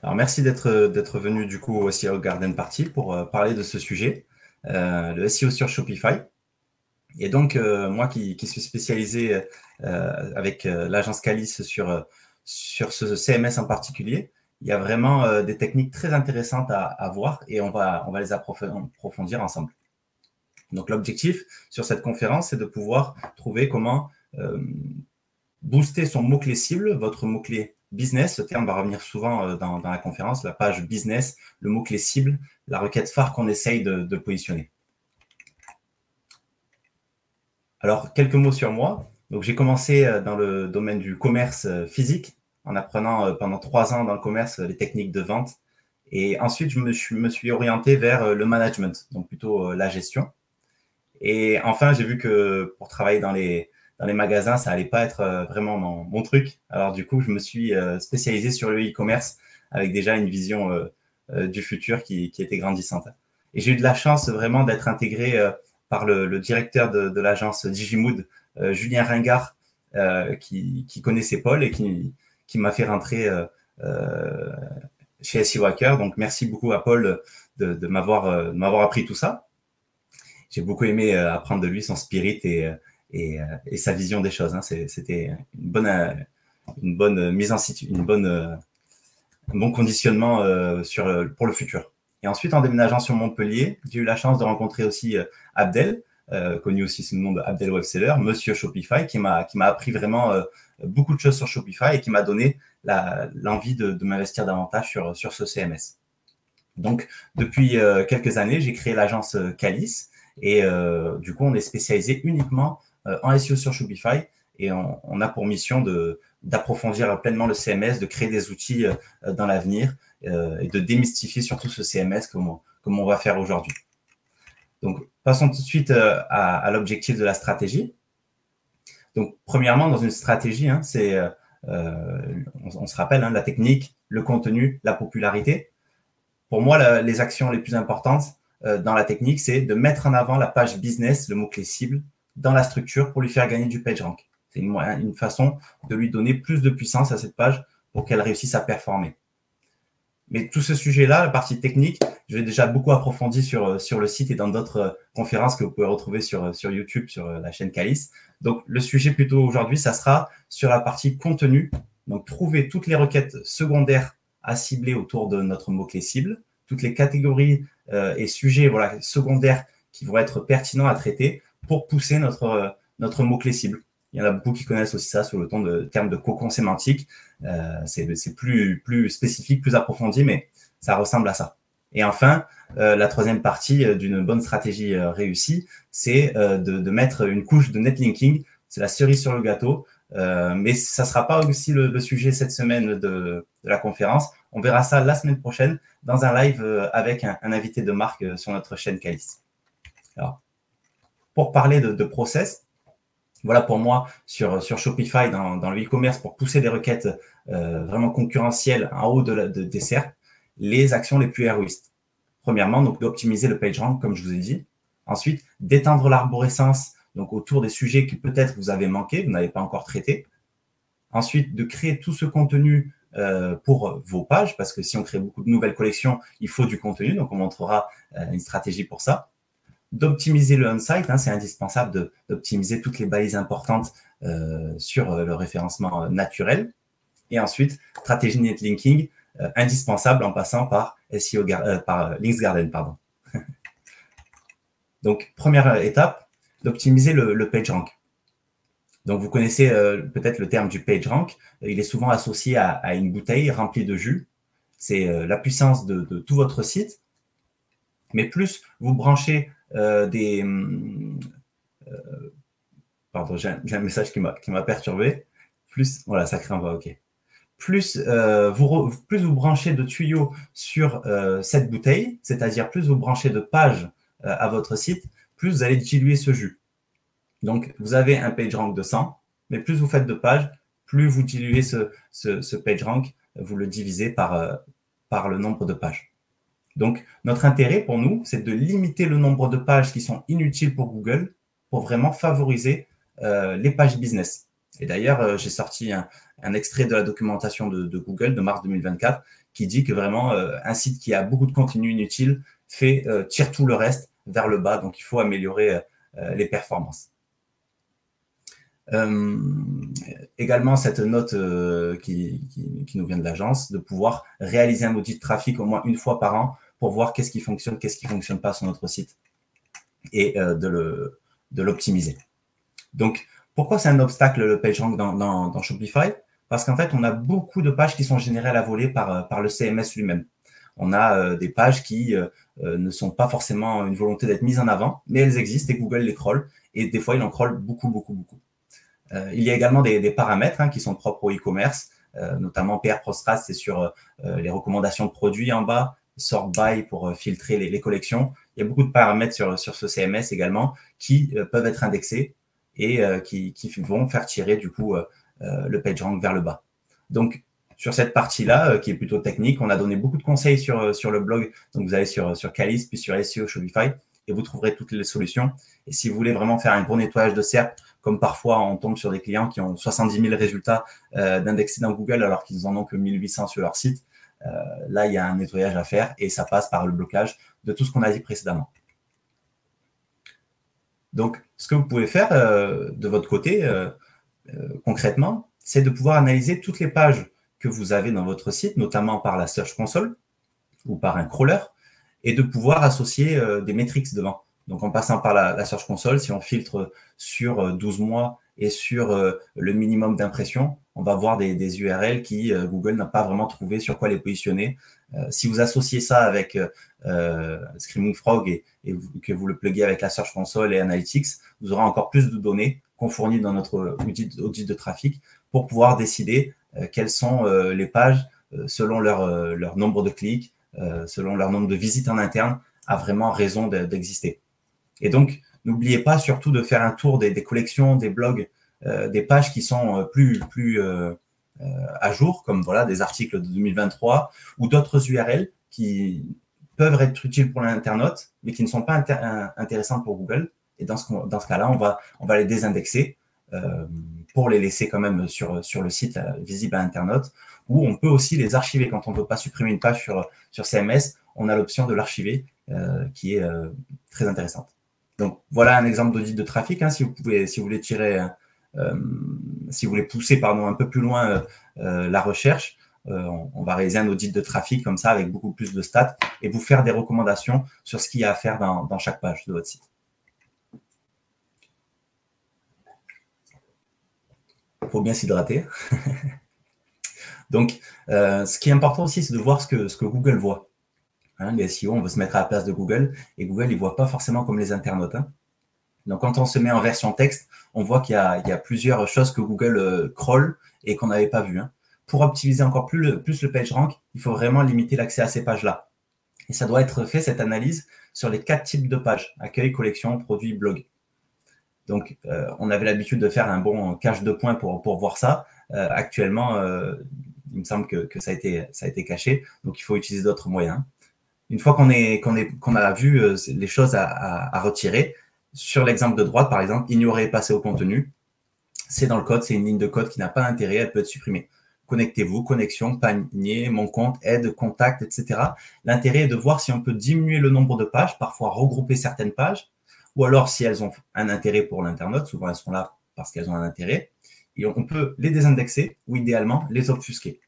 Alors, merci d'être venu du coup au SEO Garden Party pour parler de ce sujet, le SEO sur Shopify. Et donc, moi qui suis spécialisé avec l'agence Calis sur ce CMS en particulier, il y a vraiment des techniques très intéressantes à voir et on va les approfondir ensemble. Donc, l'objectif sur cette conférence, c'est de pouvoir trouver comment booster son mot-clé cible, votre mot-clé business. Ce terme va revenir souvent dans la conférence, la page business, le mot-clé cible, la requête phare qu'on essaye de positionner. Alors, quelques mots sur moi. Donc, j'ai commencé dans le domaine du commerce physique en apprenant pendant 3 ans dans le commerce les techniques de vente. Et ensuite, je me suis orienté vers le management, donc plutôt la gestion. Et enfin, j'ai vu que pour travailler dans les magasins, ça allait pas être vraiment mon truc. Alors du coup, je me suis spécialisé sur le e-commerce avec déjà une vision du futur qui était grandissante. Et j'ai eu de la chance vraiment d'être intégré par le directeur de l'agence Digimood, Julien Ringard, qui connaissait Paul et qui m'a fait rentrer chez SEO Hacker. Donc merci beaucoup à Paul de m'avoir appris tout ça. J'ai beaucoup aimé apprendre de lui, son spirit et sa vision des choses. Hein. C'était une bonne mise en situation, un bon conditionnement pour le futur. Et ensuite, en déménageant sur Montpellier, j'ai eu la chance de rencontrer aussi Abdel, connu aussi sous le nom de Abdel Webseller, Monsieur Shopify, qui m'a appris vraiment beaucoup de choses sur Shopify et qui m'a donné l'envie de m'investir davantage sur ce CMS. Donc, depuis quelques années, j'ai créé l'agence Calis et du coup, on est spécialisé uniquement en SEO sur Shopify et on a pour mission d'approfondir pleinement le CMS, de créer des outils dans l'avenir et de démystifier surtout ce CMS comme on va faire aujourd'hui. Donc, passons tout de suite à l'objectif de la stratégie. Donc, premièrement, dans une stratégie, hein, on se rappelle, hein, la technique, le contenu, la popularité. Pour moi, les actions les plus importantes dans la technique, c'est de mettre en avant la page business, le mot-clé cible, dans la structure pour lui faire gagner du PageRank. C'est une façon de lui donner plus de puissance à cette page pour qu'elle réussisse à performer. Mais tout ce sujet-là, la partie technique, je l'ai déjà beaucoup approfondi sur le site et dans d'autres conférences que vous pouvez retrouver sur YouTube, sur la chaîne Calis. Donc, le sujet plutôt aujourd'hui, ça sera sur la partie contenu. Donc, trouver toutes les requêtes secondaires à cibler autour de notre mot-clé cible, toutes les catégories et sujets secondaires qui vont être pertinents à traiter pour pousser notre mot-clé cible. Il y en a beaucoup qui connaissent aussi ça sous le terme de cocon sémantique. C'est plus spécifique, plus approfondi, mais ça ressemble à ça. Et enfin, la troisième partie d'une bonne stratégie réussie, c'est de mettre une couche de netlinking. C'est la cerise sur le gâteau. Mais ça ne sera pas aussi le sujet cette semaine de la conférence. On verra ça la semaine prochaine dans un live avec un invité de marque sur notre chaîne Calis. Alors, pour parler de process, voilà pour moi sur Shopify dans le e-commerce pour pousser des requêtes vraiment concurrentielles en haut des SERP, les actions les plus héroïstes. Premièrement, donc d'optimiser le PageRank comme je vous ai dit. Ensuite, d'étendre l'arborescence donc autour des sujets que peut-être vous avez manqué, vous n'avez pas encore traité. Ensuite, de créer tout ce contenu pour vos pages, parce que si on crée beaucoup de nouvelles collections, il faut du contenu, donc on montrera une stratégie pour ça. D'optimiser le on-site, hein, c'est indispensable d'optimiser toutes les balises importantes sur le référencement naturel. Et ensuite, stratégie netlinking, indispensable en passant par Linksgarden. Pardon. Donc, première étape, d'optimiser le PageRank. Donc, vous connaissez peut-être le terme du PageRank. Il est souvent associé à une bouteille remplie de jus. C'est la puissance de tout votre site. Mais plus vous branchez pardon, j'ai un message qui m'a perturbé. Plus, voilà, ça craint pas, ok. Plus vous branchez de tuyaux sur cette bouteille, c'est-à-dire plus vous branchez de pages à votre site, plus vous allez diluer ce jus. Donc, vous avez un PageRank de 100, mais plus vous faites de pages, plus vous diluez ce PageRank, vous le divisez par le nombre de pages. Donc, notre intérêt pour nous, c'est de limiter le nombre de pages qui sont inutiles pour Google pour vraiment favoriser les pages business. Et d'ailleurs, j'ai sorti un extrait de la documentation de Google de mars 2024 qui dit que vraiment, un site qui a beaucoup de contenu inutile tire tout le reste vers le bas. Donc, il faut améliorer les performances. Également, cette note qui nous vient de l'agence, de pouvoir réaliser un audit de trafic au moins une fois par an pour voir qu'est-ce qui fonctionne, qu'est-ce qui ne fonctionne pas sur notre site et de l'optimiser. Donc, pourquoi c'est un obstacle le PageRank dans Shopify? Parce qu'en fait, on a beaucoup de pages qui sont générées à la volée par le CMS lui-même. On a des pages qui ne sont pas forcément une volonté d'être mises en avant, mais elles existent et Google les crawl. Et des fois, il en crawl beaucoup, beaucoup, beaucoup. Il y a également des paramètres qui sont propres au e-commerce, notamment PR Prostrat, c'est sur les recommandations de produits en bas, sort by pour filtrer les collections. Il y a beaucoup de paramètres sur ce CMS également qui peuvent être indexés et qui vont faire tirer du coup le PageRank vers le bas. Donc, sur cette partie-là, qui est plutôt technique, on a donné beaucoup de conseils sur le blog. Donc, vous allez sur Calis, puis sur SEO Shopify, et vous trouverez toutes les solutions. Et si vous voulez vraiment faire un gros nettoyage de SERP, comme parfois on tombe sur des clients qui ont 70 000 résultats d'indexés dans Google alors qu'ils n'en ont que 1800 sur leur site, là, il y a un nettoyage à faire et ça passe par le blocage de tout ce qu'on a dit précédemment. Donc, ce que vous pouvez faire de votre côté, concrètement, c'est de pouvoir analyser toutes les pages que vous avez dans votre site, notamment par la Search Console ou par un crawler, et de pouvoir associer des métriques devant. Donc, en passant par la Search Console, si on filtre sur 12 mois et sur le minimum d'impressions, on va voir des URL qui Google n'a pas vraiment trouvé sur quoi les positionner. Si vous associez ça avec Screaming Frog et que vous le pluguez avec la Search Console et Analytics, vous aurez encore plus de données qu'on fournit dans notre outil de trafic pour pouvoir décider quelles sont les pages selon leur nombre de clics, selon leur nombre de visites en interne, a vraiment raison d'exister. Et donc, n'oubliez pas surtout de faire un tour des collections, des blogs, des pages qui sont plus à jour, comme voilà des articles de 2023 ou d'autres URL qui peuvent être utiles pour l'internaute, mais qui ne sont pas intéressantes pour Google. Et dans ce cas-là, on va les désindexer pour les laisser quand même sur le site visible à l'internaute, ou on peut aussi les archiver. Quand on ne peut pas supprimer une page sur CMS, on a l'option de l'archiver qui est très intéressante. Donc, voilà un exemple d'audit de trafic. Si vous voulez tirer, si vous voulez pousser un peu plus loin la recherche, on va réaliser un audit de trafic comme ça avec beaucoup plus de stats et vous faire des recommandations sur ce qu'il y a à faire dans chaque page de votre site. Il faut bien s'hydrater. Donc, ce qui est important aussi, c'est de voir ce que Google voit. Les SEO, on veut se mettre à la place de Google et Google, il ne voit pas forcément comme les internautes. Donc, quand on se met en version texte, on voit qu'il y a plusieurs choses que Google crawl et qu'on n'avait pas vues. Pour optimiser encore plus le PageRank, il faut vraiment limiter l'accès à ces pages-là. Et ça doit être fait, cette analyse, sur les 4 types de pages: accueil, collection, produit, blog. Donc, on avait l'habitude de faire un bon cache de points pour voir ça. Actuellement, il me semble que ça a été caché. Donc, il faut utiliser d'autres moyens. Une fois qu'on a vu les choses à retirer, sur l'exemple de droite, par exemple, ignorer et passer au contenu, c'est dans le code, c'est une ligne de code qui n'a pas d'intérêt, elle peut être supprimée. Connectez-vous, connexion, panier, mon compte, aide, contact, etc. L'intérêt est de voir si on peut diminuer le nombre de pages, parfois regrouper certaines pages, ou alors si elles ont un intérêt pour l'internaute, souvent elles sont là parce qu'elles ont un intérêt, et on peut les désindexer ou idéalement les obfusquer.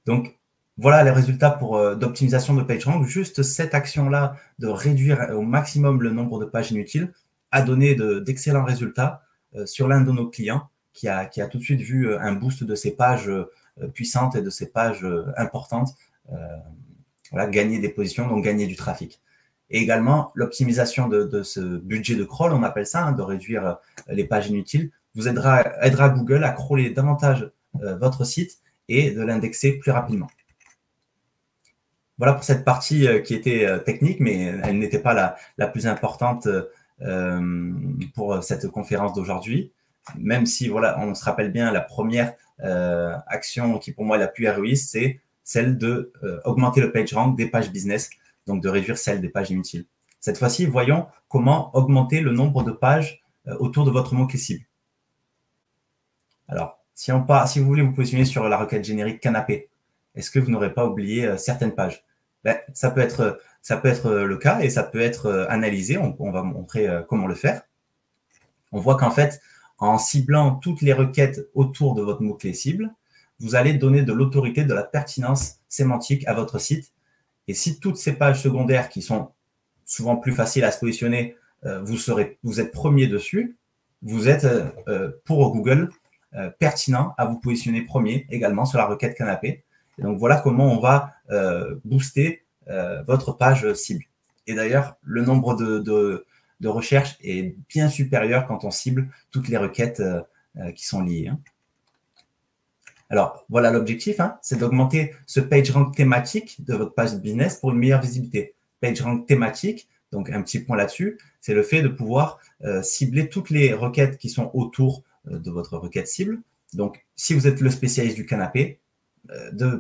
Donc, voilà les résultats d'optimisation de PageRank. Juste cette action-là de réduire au maximum le nombre de pages inutiles a donné d'excellents résultats sur l'un de nos clients qui a tout de suite vu un boost de ses pages puissantes et de ses pages importantes, gagner des positions, donc gagner du trafic. Et également, l'optimisation de ce budget de crawl, on appelle ça, de réduire les pages inutiles, vous aidera Google à crawler davantage votre site et de l'indexer plus rapidement. Voilà pour cette partie qui était technique, mais elle n'était pas la plus importante pour cette conférence d'aujourd'hui. Même si, voilà, on se rappelle bien, la première action qui pour moi est la plus héroïste, c'est celle de augmenter le PageRank des pages business, donc de réduire celle des pages inutiles. Cette fois-ci, voyons comment augmenter le nombre de pages autour de votre mot-clé cible. Alors, si vous voulez vous positionner sur la requête générique canapé, est-ce que vous n'aurez pas oublié certaines pages? Ça peut être le cas et ça peut être analysé. On va montrer comment le faire. On voit qu'en fait, en ciblant toutes les requêtes autour de votre mot-clé cible, vous allez donner de l'autorité, de la pertinence sémantique à votre site. Et si toutes ces pages secondaires qui sont souvent plus faciles à se positionner, vous êtes premier dessus, vous êtes pour Google pertinent à vous positionner premier également sur la requête canapé. Et donc voilà comment on va booster votre page cible. Et d'ailleurs, le nombre de recherches est bien supérieur quand on cible toutes les requêtes qui sont liées. Alors, voilà l'objectif, c'est d'augmenter ce PageRank thématique de votre page business pour une meilleure visibilité. PageRank thématique, donc un petit point là-dessus, c'est le fait de pouvoir cibler toutes les requêtes qui sont autour de votre requête cible. Donc, si vous êtes le spécialiste du canapé,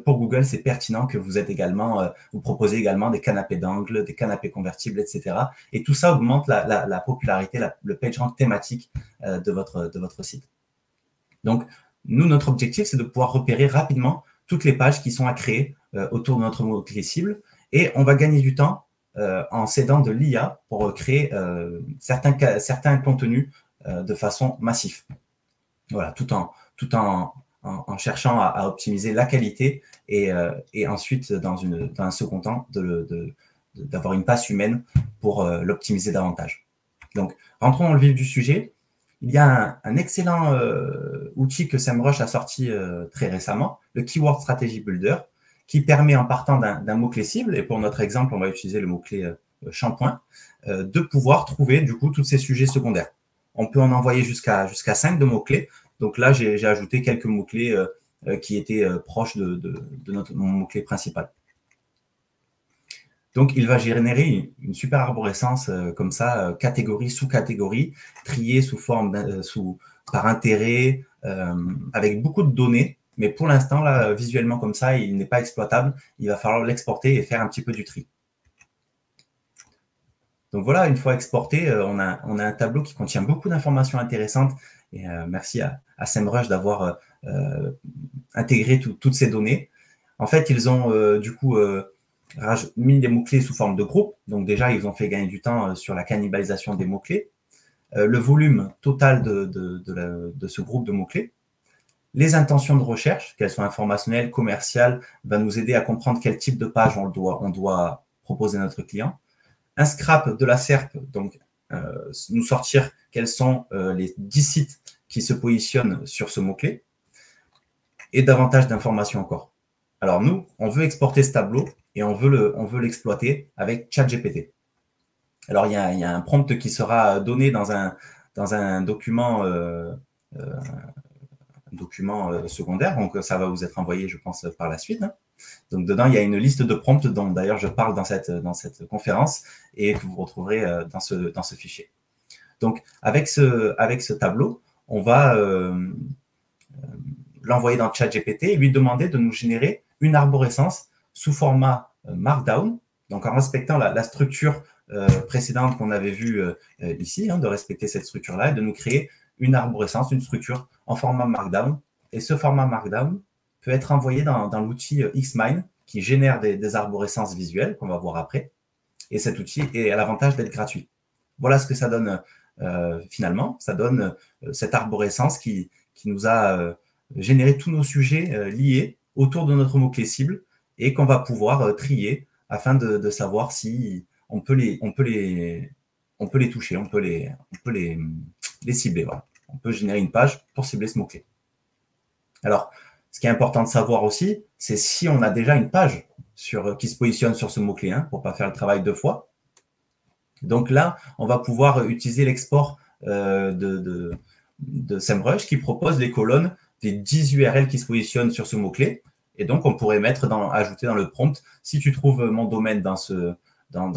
pour Google, c'est pertinent que vous êtes également, vous proposez également des canapés d'angle, des canapés convertibles, etc. Et tout ça augmente la popularité, le PageRank thématique de votre site. Donc, nous, notre objectif, c'est de pouvoir repérer rapidement toutes les pages qui sont à créer autour de notre mot-clé cible. Et on va gagner du temps en s'aidant de l'IA pour créer certains contenus de façon massive. Voilà, tout en cherchant à optimiser la qualité et ensuite, dans un second temps, d'avoir une passe humaine pour l'optimiser davantage. Donc, rentrons dans le vif du sujet. Il y a un excellent outil que SEMrush a sorti très récemment, le Keyword Strategy Builder, qui permet, en partant d'un mot-clé cible, et pour notre exemple, on va utiliser le mot-clé shampoing, de pouvoir trouver du coup tous ces sujets secondaires. On peut en envoyer jusqu'à 5 de mots-clés. Donc là, j'ai ajouté quelques mots-clés qui étaient proches de mon mot-clé principal. Donc, il va générer une super arborescence comme ça, catégorie sous catégorie, triée sous forme par intérêt, avec beaucoup de données. Mais pour l'instant, là, visuellement comme ça, il n'est pas exploitable. Il va falloir l'exporter et faire un petit peu du tri. Donc voilà, une fois exporté, on a un tableau qui contient beaucoup d'informations intéressantes. Et merci à SEMrush d'avoir intégré toutes ces données. En fait, ils ont du coup mis des mots-clés sous forme de groupe. Donc déjà, ils ont fait gagner du temps sur la cannibalisation des mots-clés. Le volume total de ce groupe de mots-clés. Les intentions de recherche, qu'elles soient informationnelles, commerciales, va nous aider à comprendre quel type de page on doit proposer à notre client. Un scrap de la SERP, donc nous sortir quels sont les 10 sites qui se positionnent sur ce mot-clé. Et davantage d'informations encore. Alors nous, on veut exporter ce tableau et on veut l'exploiter avec ChatGPT. Alors il y a un prompt qui sera donné dans un document secondaire, donc ça va vous être envoyé, je pense, par la suite. Donc dedans, il y a une liste de prompts dont d'ailleurs je parle dans cette conférence et que vous retrouverez dans ce fichier. Donc avec ce tableau, on va l'envoyer dans ChatGPT et lui demander de nous générer une arborescence sous format Markdown, donc en respectant la structure précédente qu'on avait vue ici, de respecter cette structure-là et de nous créer une arborescence, une structure en format Markdown. Et ce format Markdown peut être envoyé dans l'outil Xmine qui génère des arborescences visuelles qu'on va voir après. Et cet outil a l'avantage d'être gratuit. Voilà ce que ça donne finalement. Ça donne cette arborescence qui nous a généré tous nos sujets liés autour de notre mot-clé cible et qu'on va pouvoir trier afin de savoir si on peut les toucher, on peut les cibler. Voilà. On peut générer une page pour cibler ce mot-clé. Alors, ce qui est important de savoir aussi, c'est si on a déjà une page qui se positionne sur ce mot-clé, pour ne pas faire le travail 2 fois. Donc là, on va pouvoir utiliser l'export de SEMrush qui propose les colonnes des 10 URL qui se positionnent sur ce mot-clé. Et donc, on pourrait ajouter dans le prompt, si tu trouves mon domaine dans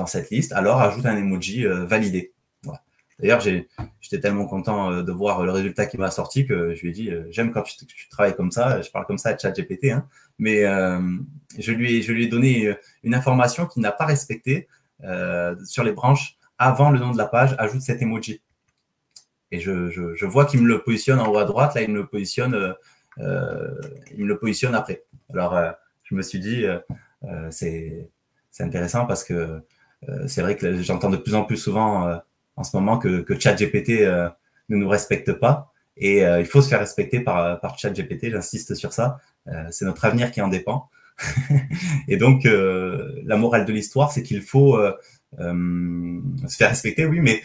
cette liste, alors ajoute un emoji validé. Voilà. D'ailleurs, j'étais tellement content de voir le résultat qui m'a sorti que je lui ai dit, j'aime quand tu travailles comme ça, je parle comme ça à ChatGPT, mais je lui ai donné une information qu'il n'a pas respectée sur les branches. Avant le nom de la page, ajoute cet emoji. et je vois qu'il me le positionne en haut à droite. Là, il me le positionne après. Alors, je me suis dit, c'est intéressant parce que c'est vrai que j'entends de plus en plus souvent en ce moment que ChatGPT ne nous respecte pas. Et il faut se faire respecter par ChatGPT, j'insiste sur ça. C'est notre avenir qui en dépend. Et donc, la morale de l'histoire, c'est qu'il faut se faire respecter, oui, mais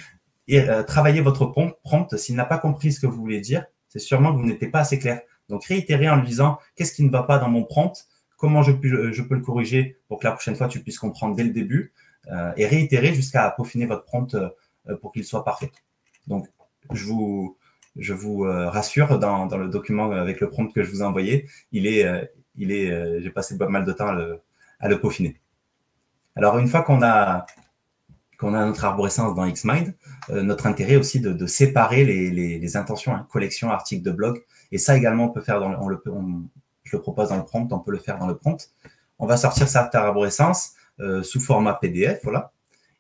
travailler votre prompt. S'il n'a pas compris ce que vous voulez dire, c'est sûrement que vous n'étiez pas assez clair. Donc, réitérer en lui disant qu'est-ce qui ne va pas dans mon prompt, comment je peux le corriger pour que la prochaine fois, tu puisses comprendre dès le début, et réitérer jusqu'à peaufiner votre prompt pour qu'il soit parfait. Donc, je vous rassure, dans le document avec le prompt que je vous ai envoyé, j'ai passé pas mal de temps à le peaufiner. Alors, une fois qu'on a notre arborescence dans Xmind, notre intérêt aussi de séparer les intentions, hein, collection, article de blog. Et ça également, on peut faire je le propose dans le prompt, on peut le faire dans le prompt. On va sortir cette arborescence sous format PDF, voilà.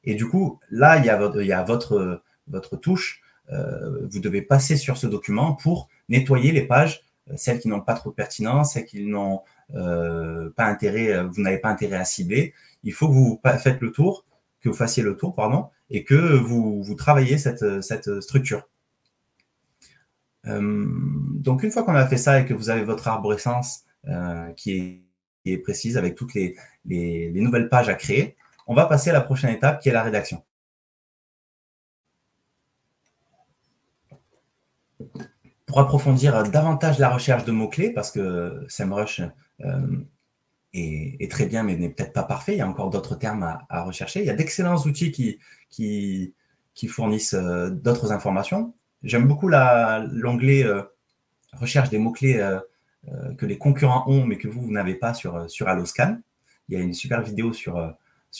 Et du coup, là, il y a votre touche. Vous devez passer sur ce document pour nettoyer les pages, celles qui n'ont pas trop de pertinence, celles qui n'ont pas intérêt, vous n'avez pas intérêt à cibler. Il faut que vous fassiez le tour, pardon, et que vous travaillez cette structure. Donc, une fois qu'on a fait ça et que vous avez votre arborescence qui est précise avec toutes les nouvelles pages à créer, on va passer à la prochaine étape qui est la rédaction. Pour approfondir davantage la recherche de mots-clés, parce que SEMrush est très bien, mais n'est peut-être pas parfait. Il y a encore d'autres termes à rechercher. Il y a d'excellents outils qui fournissent d'autres informations. J'aime beaucoup l'onglet recherche des mots-clés que les concurrents ont, mais que vous n'avez pas sur Alloscan. Il y a une super vidéo sur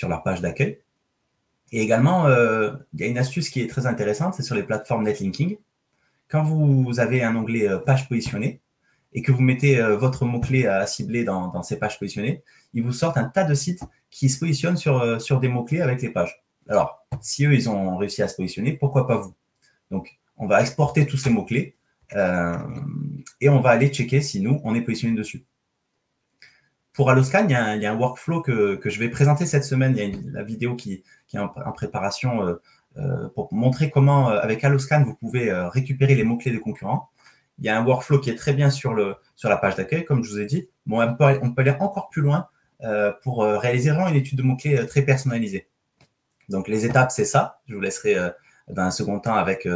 leur page d'accueil. Et également, il y a une astuce qui est très intéressante, c'est sur les plateformes netlinking. Quand vous avez un onglet page positionnée et que vous mettez votre mot-clé à cibler dans ces pages positionnées, il vous sort un tas de sites qui se positionnent sur des mots-clés avec les pages. Alors, si eux, ils ont réussi à se positionner, pourquoi pas vous? Donc, on va exporter tous ces mots-clés et on va aller checker si nous, on est positionné dessus. Pour Alloscan, il y a un workflow que je vais présenter cette semaine. Il y a la vidéo qui est en préparation pour montrer comment, avec Alloscan, vous pouvez récupérer les mots-clés des concurrents. Il y a un workflow qui est très bien sur la page d'accueil, comme je vous ai dit. Bon, on peut aller encore plus loin pour réaliser vraiment une étude de mots-clés très personnalisée. Donc, les étapes, c'est ça. Je vous laisserai dans un second temps avec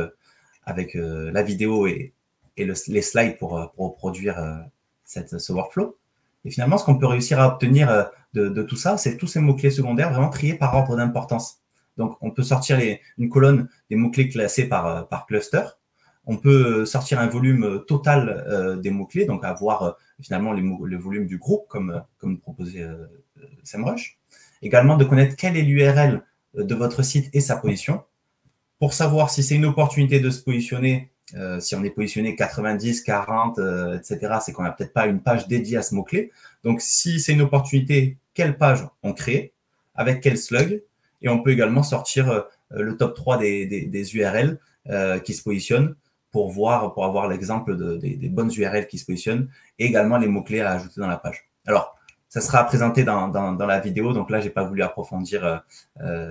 la vidéo et les slides pour reproduire ce workflow. Et finalement, ce qu'on peut réussir à obtenir de tout ça, c'est tous ces mots-clés secondaires vraiment triés par ordre d'importance. Donc, on peut sortir une colonne des mots-clés classés par cluster. On peut sortir un volume total des mots-clés, donc avoir finalement le volume du groupe, comme proposait SEMrush. Également, de connaître quelle est l'URL de votre site et sa position. Pour savoir si c'est une opportunité de se positionner, si on est positionné 90, 40, etc., c'est qu'on n'a peut-être pas une page dédiée à ce mot-clé. Donc, si c'est une opportunité, quelle page on crée, avec quel slug, et on peut également sortir le top 3 des URL qui se positionnent pour avoir l'exemple des bonnes URL qui se positionnent, et également les mots-clés à ajouter dans la page. Alors, ça sera présenté dans la vidéo, donc là, je n'ai pas voulu approfondir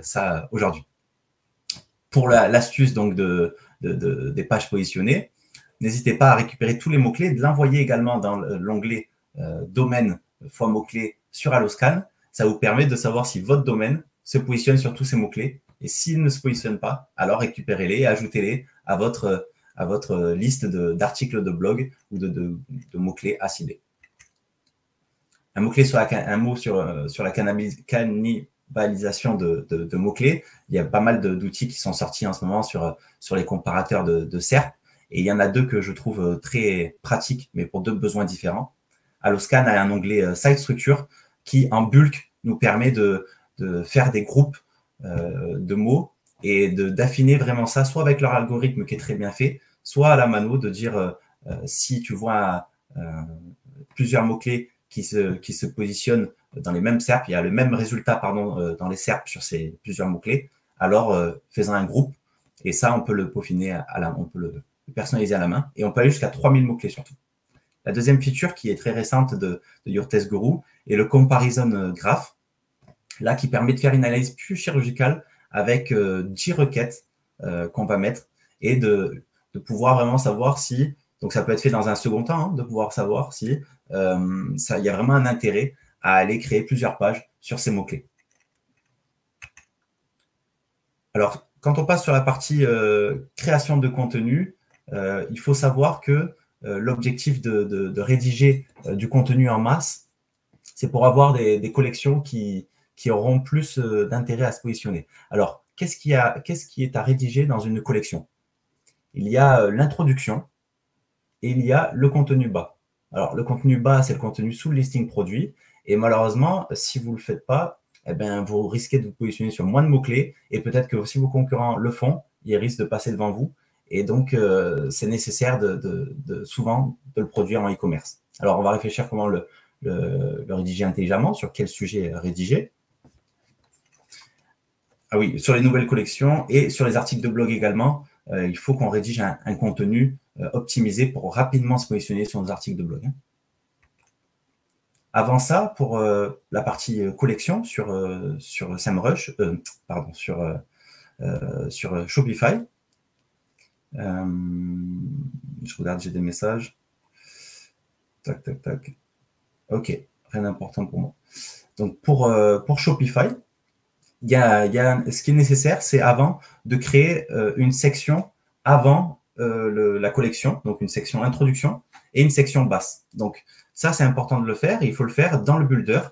ça aujourd'hui. Pour l'astuce donc des pages positionnées, n'hésitez pas à récupérer tous les mots-clés, de l'envoyer également dans l'onglet domaine fois mots-clés sur Alloscan. Ça vous permet de savoir si votre domaine se positionne sur tous ces mots-clés. Et s'il ne se positionne pas, alors récupérez-les et ajoutez-les à votre liste d'articles de blog ou de mots-clés à cibler. Un mot-clé un mot sur la cannibalisation de mots-clés. Il y a pas mal d'outils qui sont sortis en ce moment sur les comparateurs de SERP. Et il y en a deux que je trouve très pratiques, mais pour deux besoins différents. Alloscan a un onglet Site Structure qui, en bulk, nous permet de faire des groupes de mots et d'affiner vraiment ça, soit avec leur algorithme qui est très bien fait, soit à la mano, de dire si tu vois plusieurs mots-clés qui se positionnent dans les mêmes SERP, il y a le même résultat dans les SERP sur ces plusieurs mots-clés, alors fais-en un groupe Et ça, on peut le peaufiner on peut le personnaliser à la main. Et on peut aller jusqu'à 3000 mots-clés surtout. La deuxième feature qui est très récente de Your Test Guru est le Comparison Graph, là qui permet de faire une analyse plus chirurgicale avec 10 requêtes qu'on va mettre et de pouvoir vraiment savoir si, donc ça peut être fait dans un second temps, de pouvoir savoir si il y a vraiment un intérêt à aller créer plusieurs pages sur ces mots-clés. Alors, quand on passe sur la partie création de contenu, il faut savoir que l'objectif de rédiger du contenu en masse, c'est pour avoir des collections qui auront plus d'intérêt à se positionner. Alors, qu'est-ce qui est à rédiger dans une collection? Il y a l'introduction et il y a le contenu bas. Alors, le contenu bas, c'est le contenu sous le listing produit. Et malheureusement, si vous ne le faites pas, eh bien, vous risquez de vous positionner sur moins de mots-clés. Et peut-être que si vos concurrents le font, ils risquent de passer devant vous. Et donc, c'est nécessaire souvent de le produire en e-commerce. Alors, on va réfléchir comment le rédiger intelligemment, sur quel sujet rédiger. Ah oui, sur les nouvelles collections et sur les articles de blog également, il faut qu'on rédige un contenu optimisé pour rapidement se positionner sur nos articles de blog. Avant ça, pour la partie collection sur SEMrush, pardon, sur Shopify, je regarde, j'ai des messages. Tac, tac, tac. Ok, rien d'important pour moi. Donc, pour Shopify, ce qui est nécessaire, c'est avant de créer une section avant la collection, donc une section introduction et une section basse. Donc, ça, c'est important de le faire et il faut le faire dans le builder.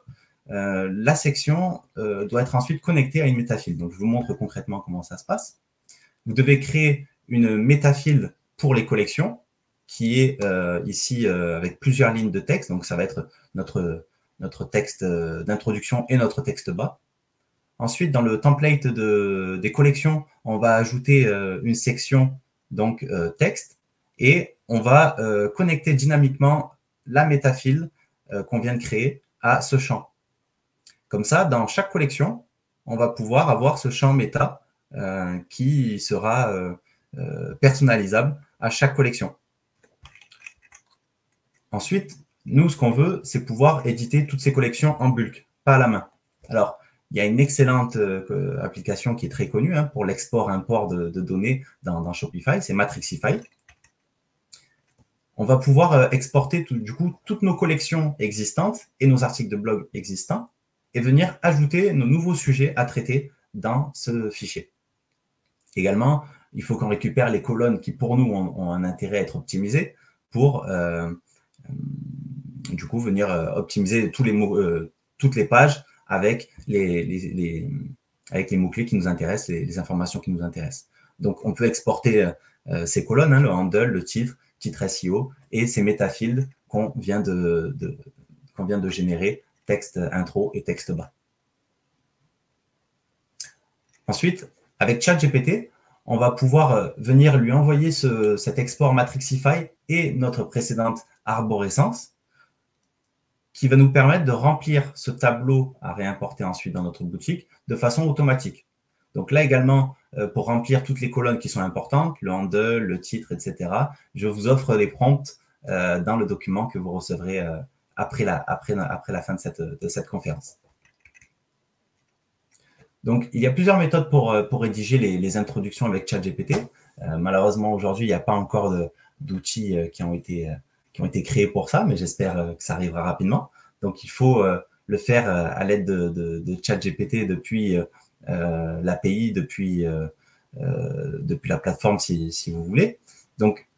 La section doit être ensuite connectée à une métafield. Donc, je vous montre concrètement comment ça se passe. Vous devez créer une métafield pour les collections qui est ici avec plusieurs lignes de texte. Donc, ça va être notre texte d'introduction et notre texte bas. Ensuite, dans le template des collections, on va ajouter une section donc texte et on va connecter dynamiquement la métafield qu'on vient de créer à ce champ. Comme ça, dans chaque collection, on va pouvoir avoir ce champ méta qui sera personnalisable à chaque collection. Ensuite, nous, ce qu'on veut, c'est pouvoir éditer toutes ces collections en bulk, pas à la main. Alors, il y a une excellente application qui est très connue pour l'export-import de données dans Shopify, c'est Matrixify. On va pouvoir exporter du coup toutes nos collections existantes et nos articles de blog existants et venir ajouter nos nouveaux sujets à traiter dans ce fichier. Également, il faut qu'on récupère les colonnes qui pour nous ont un intérêt à être optimisées pour du coup venir optimiser toutes les pages avec les mots-clés qui nous intéressent, les informations qui nous intéressent. Donc, on peut exporter ces colonnes, le handle, le titre SEO et ces métafields qu'on vient de générer, texte intro et texte bas. Ensuite, avec ChatGPT, on va pouvoir venir lui envoyer cet export Matrixify et notre précédente arborescence qui va nous permettre de remplir ce tableau à réimporter ensuite dans notre boutique de façon automatique. Donc là également, pour remplir toutes les colonnes qui sont importantes, le handle, le titre, etc., je vous offre les prompts dans le document que vous recevrez après la fin de cette conférence. Donc, il y a plusieurs méthodes pour rédiger les introductions avec ChatGPT. Malheureusement, aujourd'hui, il n'y a pas encore d'outils qui ont été créés pour ça, mais j'espère que ça arrivera rapidement. Donc, il faut le faire à l'aide de ChatGPT depuis l'API, depuis la plateforme, si vous voulez. Donc,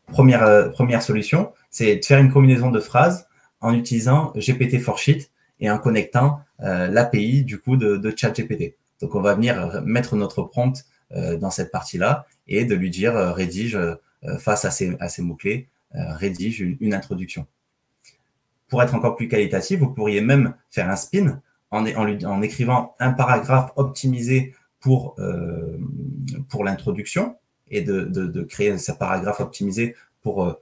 première solution, c'est de faire une combinaison de phrases en utilisant GPT4Sheet et en connectant l'API du coup de ChatGPT. Donc, on va venir mettre notre prompt dans cette partie-là et de lui dire rédige face à ces mots-clés, rédige une introduction. Pour être encore plus qualitatif, vous pourriez même faire un spin en écrivant un paragraphe optimisé pour l'introduction et de créer ce paragraphe optimisé pour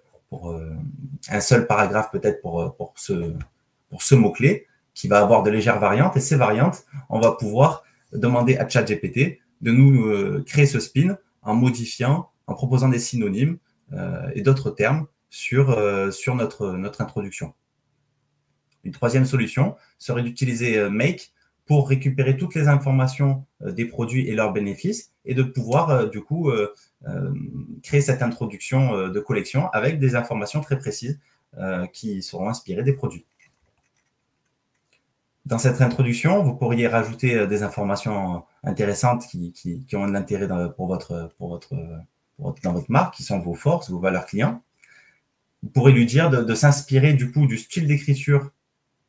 un seul paragraphe peut-être pour ce mot-clé qui va avoir de légères variantes. Et ces variantes, on va pouvoir demander à ChatGPT de nous créer ce spin en modifiant, en proposant des synonymes et d'autres termes sur notre introduction. Une troisième solution serait d'utiliser Make pour récupérer toutes les informations des produits et leurs bénéfices et de pouvoir du coup créer cette introduction de collection avec des informations très précises qui seront inspirées des produits. Dans cette introduction, vous pourriez rajouter des informations intéressantes qui ont de l'intérêt dans votre marque, qui sont vos forces, vos valeurs clients. Vous pourrez lui dire de s'inspirer du coup du style d'écriture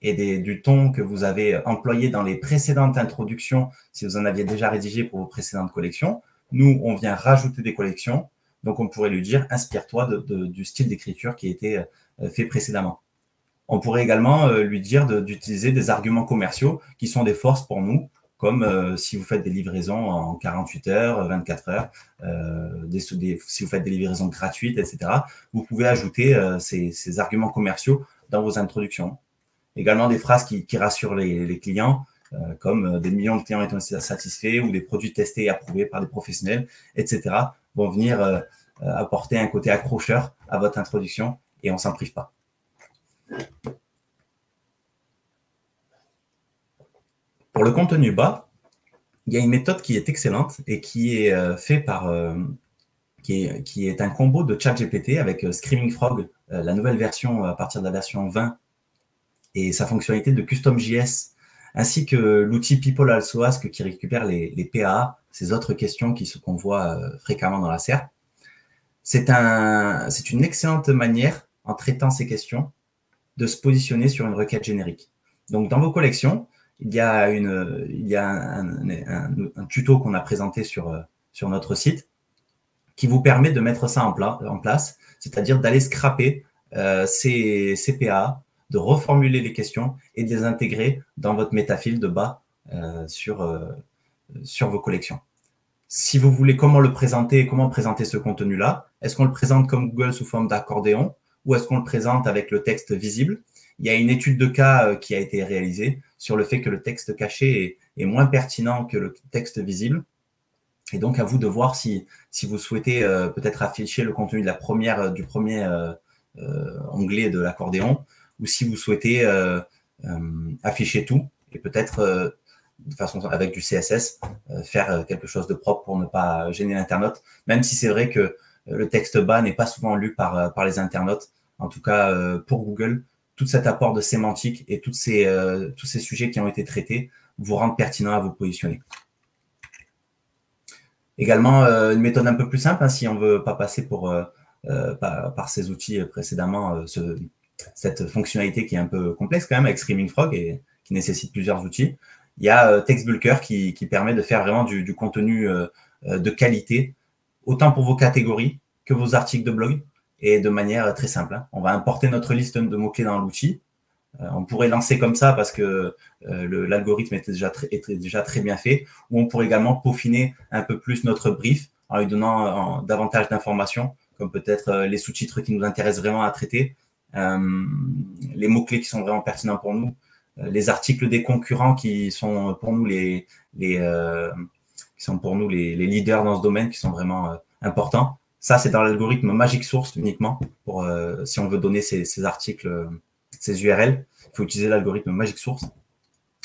et du ton que vous avez employé dans les précédentes introductions, si vous en aviez déjà rédigé pour vos précédentes collections. Nous, on vient rajouter des collections, donc on pourrait lui dire, inspire-toi du style d'écriture qui a été fait précédemment. On pourrait également lui dire d'utiliser des arguments commerciaux qui sont des forces pour nous, comme si vous faites des livraisons en 48 heures, 24 heures, si vous faites des livraisons gratuites, etc. Vous pouvez ajouter ces arguments commerciaux dans vos introductions. Également des phrases qui rassurent les clients, comme des millions de clients étant satisfaits ou des produits testés et approuvés par des professionnels, etc. vont venir apporter un côté accrocheur à votre introduction et on ne s'en prive pas. Pour le contenu bas, il y a une méthode qui est excellente et qui est faite par qui est un combo de ChatGPT avec Screaming Frog, la nouvelle version à partir de la version 20 et sa fonctionnalité de CustomJS, ainsi que l'outil People Also Ask qui récupère les PAA, ces autres questions qu'on voit fréquemment dans la SERP. C'est une excellente manière, en traitant ces questions, de se positionner sur une requête générique. Donc, dans vos collections, il y a un tuto qu'on a présenté sur notre site qui vous permet de mettre ça en place, c'est-à-dire d'aller scraper ces PA, de reformuler les questions et de les intégrer dans votre métafile de bas sur vos collections. Si vous voulez comment présenter ce contenu-là, est-ce qu'on le présente comme Google sous forme d'accordéon ou est-ce qu'on le présente avec le texte visible? Il y a une étude de cas qui a été réalisée sur le fait que le texte caché est moins pertinent que le texte visible. Et donc, à vous de voir si vous souhaitez peut-être afficher le contenu du premier onglet de l'accordéon ou si vous souhaitez afficher tout et peut-être de façon avec du CSS faire quelque chose de propre pour ne pas gêner l'internaute, même si c'est vrai que le texte bas n'est pas souvent lu par les internautes. En tout cas, pour Google, tout cet apport de sémantique et tous ces sujets qui ont été traités vous rendent pertinent à vous positionner. Également, une méthode un peu plus simple, hein, si on ne veut pas passer par ces outils précédemment, cette fonctionnalité qui est un peu complexe quand même avec Screaming Frog et qui nécessite plusieurs outils. Il y a TextBulker qui permet de faire vraiment du contenu de qualité, autant pour vos catégories que vos articles de blog, et de manière très simple. Hein. On va importer notre liste de mots-clés dans l'outil. On pourrait lancer comme ça parce que l'algorithme était déjà très bien fait, ou on pourrait également peaufiner un peu plus notre brief en lui donnant davantage d'informations, comme peut-être les sous-titres qui nous intéressent vraiment à traiter, les mots-clés qui sont vraiment pertinents pour nous, les articles des concurrents qui sont pour nous les leaders dans ce domaine, qui sont vraiment importants. Ça, c'est dans l'algorithme Magic Source uniquement. Si on veut donner ces articles, ces URL, il faut utiliser l'algorithme Magic Source.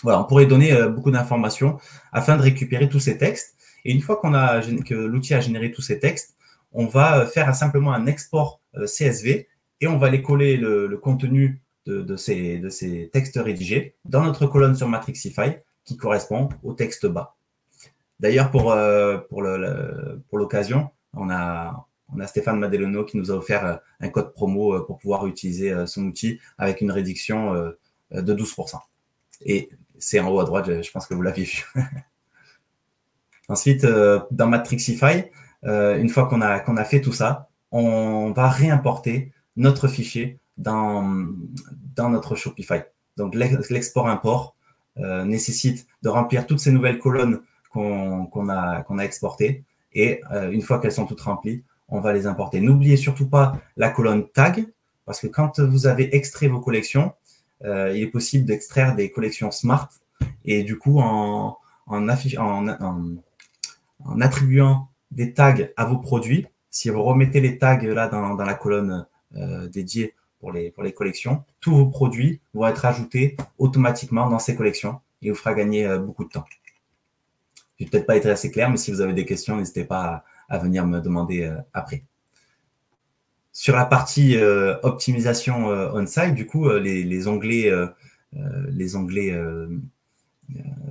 Voilà, on pourrait donner beaucoup d'informations afin de récupérer tous ces textes. Et une fois que l'outil a généré tous ces textes, on va faire simplement un export CSV et on va aller coller le contenu de ces textes rédigés dans notre colonne sur Matrixify qui correspond au texte bas. D'ailleurs, pour l'occasion, on a Stéphane Madelonneau qui nous a offert un code promo pour pouvoir utiliser son outil avec une réduction de 12%. Et c'est en haut à droite, je pense que vous l'aviez vu. Ensuite, dans Matrixify, une fois qu'on a fait tout ça, on va réimporter notre fichier dans notre Shopify. Donc, l'export-import nécessite de remplir toutes ces nouvelles colonnes qu'on a exportées. Et une fois qu'elles sont toutes remplies, on va les importer. N'oubliez surtout pas la colonne tag, parce que quand vous avez extrait vos collections, il est possible d'extraire des collections Smart. Et du coup, en attribuant des tags à vos produits. Si vous remettez les tags là dans la colonne dédiée pour les collections, tous vos produits vont être ajoutés automatiquement dans ces collections et vous fera gagner beaucoup de temps. Je n'ai peut-être pas été assez clair, mais si vous avez des questions, n'hésitez pas à venir me demander après. Sur la partie optimisation on-site, du coup, les onglets,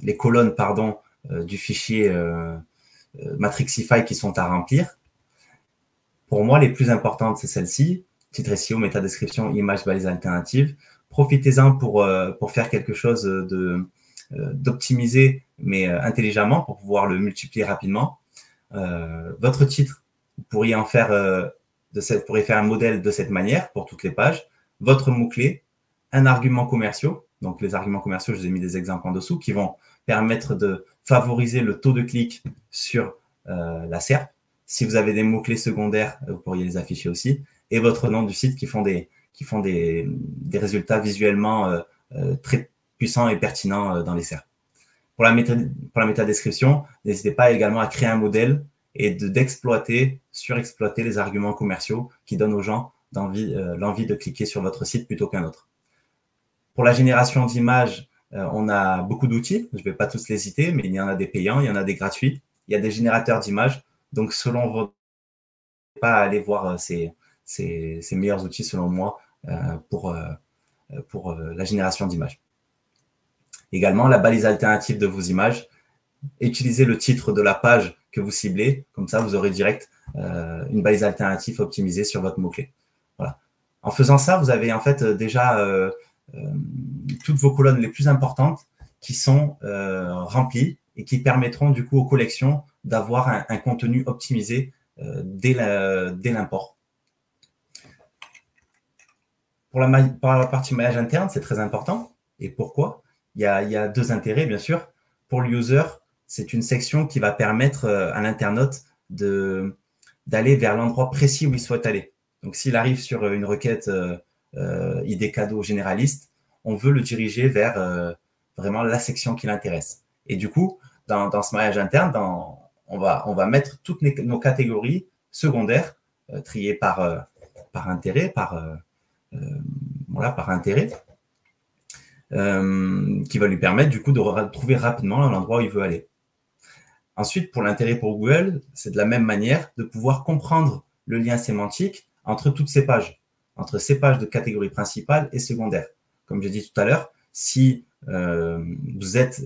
les colonnes, pardon, du fichier Matrixify qui sont à remplir. Pour moi, les plus importantes, c'est celle-ci, titre SEO, métadescription, image, balise alternative. Profitez-en pour faire quelque chose d'optimisé, mais intelligemment, pour pouvoir le multiplier rapidement. Votre titre, vous pourriez en faire vous pourriez faire un modèle de cette manière pour toutes les pages. Votre mot-clé, un argument commercial. Donc, les arguments commerciaux, je vous ai mis des exemples en dessous qui vont permettre de favoriser le taux de clic sur la SERP. Si vous avez des mots-clés secondaires, vous pourriez les afficher aussi. Et votre nom du site qui font des résultats visuellement très puissants et pertinents dans les SERP. Pour la métadescription, n'hésitez pas également à créer un modèle et d'exploiter, surexploiter les arguments commerciaux qui donnent aux gens l'envie de cliquer sur votre site plutôt qu'un autre. Pour la génération d'images, on a beaucoup d'outils. Je ne vais pas tous les citer, mais il y en a des payants, il y en a des gratuits. Il y a des générateurs d'images. Donc, selon vos... pas aller voir ces meilleurs outils, selon moi, pour la génération d'images. Également, la balise alternative de vos images. Utilisez le titre de la page que vous ciblez. Comme ça, vous aurez direct une balise alternative optimisée sur votre mot-clé. Voilà. En faisant ça, vous avez en fait déjà toutes vos colonnes les plus importantes qui sont remplies et qui permettront du coup aux collections d'avoir un contenu optimisé dès l'import. Pour la partie maillage interne, c'est très important. Et pourquoi? Il y a deux intérêts, bien sûr. Pour le user, c'est une section qui va permettre à l'internaute d'aller vers l'endroit précis où il souhaite aller. Donc, s'il arrive sur une requête idée cadeau généraliste, on veut le diriger vers vraiment la section qui l'intéresse. Et du coup, dans ce maillage interne, on va mettre toutes nos catégories secondaires triées par intérêt, par intérêt, qui va lui permettre du coup de trouver rapidement l'endroit où il veut aller. Ensuite, pour l'intérêt pour Google, c'est de la même manière de pouvoir comprendre le lien sémantique entre toutes ces pages, entre ces pages de catégorie principale et secondaire. Comme j'ai dit tout à l'heure, si vous êtes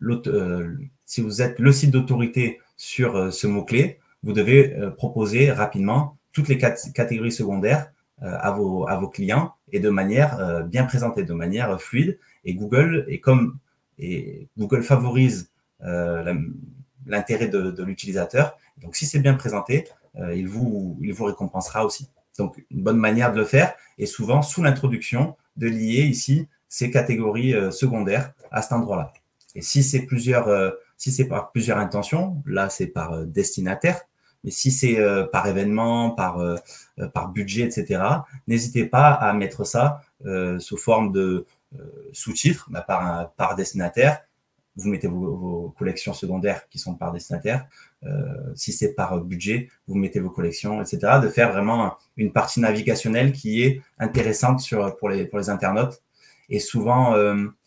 le site d'autorité sur ce mot-clé, vous devez proposer rapidement toutes les catégories secondaires à vos clients et de manière bien présentée, de manière fluide. Et Google favorise l'intérêt de l'utilisateur. Donc, si c'est bien présenté, il vous récompensera aussi. Donc, une bonne manière de le faire est souvent sous l'introduction de lier ici ces catégories secondaires à cet endroit-là. Et si c'est par plusieurs intentions, là, c'est par destinataire. Mais si c'est par événement, par budget, etc., n'hésitez pas à mettre ça sous forme de sous-titres par destinataire. Vous mettez vos collections secondaires qui sont par destinataire. Si c'est par budget, vous mettez vos collections, etc. De faire vraiment une partie navigationnelle qui est intéressante pour les internautes. Et souvent,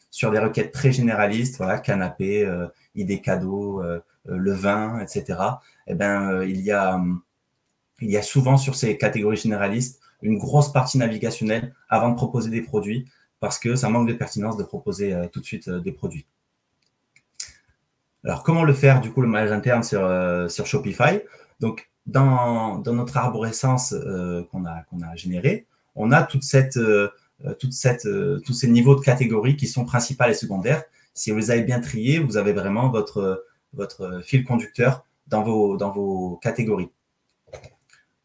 sur des requêtes très généralistes, voilà, canapé, idée cadeau, le vin, etc. Eh ben, il y a souvent sur ces catégories généralistes une grosse partie navigationnelle avant de proposer des produits parce que ça manque de pertinence de proposer tout de suite des produits. Alors, comment le faire, du coup, le maillage interne sur Shopify? Donc, dans notre arborescence qu'on a générée, on a tous ces niveaux de catégories qui sont principales et secondaires. Si vous les avez bien triés, vous avez vraiment votre fil conducteur dans vos catégories.